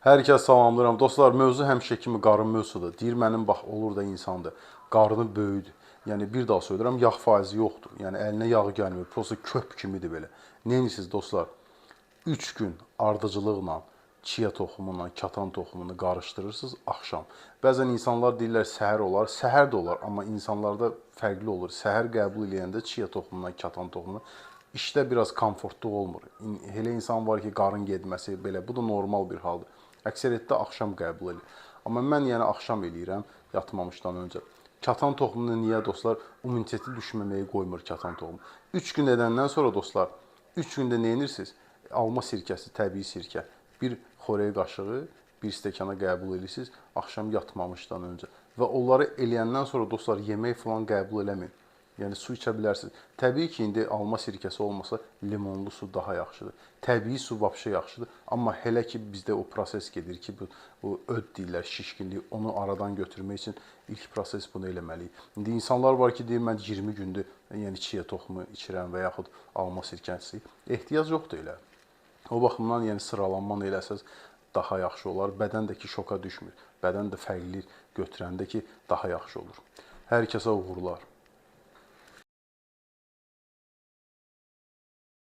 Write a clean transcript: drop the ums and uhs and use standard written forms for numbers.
Hər kəs salamlayıram. Dostlar, mövzu həmişə kimi qarın mövzusudur. Deyir mənim bax olur da insandır. Qarnı böyüdür. Yəni bir daha söyləyirəm, yağ faizi yoxdur. Yəni əlinə yağ gəlmir. Prosta köp kimidir belə. Nəyirsiniz dostlar? 3 gün ardıcılıqla chia toxumuyla katan toxumunu qarışdırırsınız axşam. Bəzən insanlar deyirlər səhər olar. Səhər də olar, amma insanlarda fərqli olur. Səhər qəbul edəndə chia toxumundan katan toxumunu işdə biraz komfortlu olmur. Elə insan var ki, qarın getməsi belə. Bu da normal bir haldır. Əksəriyyətdə axşam qəbul edir. Amma mən yəni axşam eləyirəm yatmamışdan öncə. Katan toxumunu niyə dostlar? İmmuniteti düşməməyə qoymur katan toxumu. 3 gün edəndən sonra dostlar, 3 gündə nə edirsiniz? Alma sirkəsi, təbii sirkə, bir xörək qaşığı, bir stəkana qəbul edirsiniz axşam yatmamışdan öncə. Və onları eləyəndən sonra dostlar yemək falan qəbul eləməyin. Yəni su içə bilərsiniz. Təbii ki, indi alma sirkəsi olmasa limonlu su daha yaxşıdır. Təbii su vəbşə yaxşıdır. Amma hələ ki bizdə o proses gedir ki, bu öd deyirlər, şişkinlik, onu aradan götürmək üçün ilk proses bunu eləməliyik. İndi insanlar var ki, deyir mən 20 gündür yəni chia toxumu içirəm və yaxud alma sirkəsi. Ehtiyac yoxdur elə. O baxımdan yəni sıralanmanı eləsəz daha yaxşı olar. Bədən də ki şoka düşmür. Bədən də fərqli götürəndə ki daha yaxşı olur. Hər kəsə uğurlar.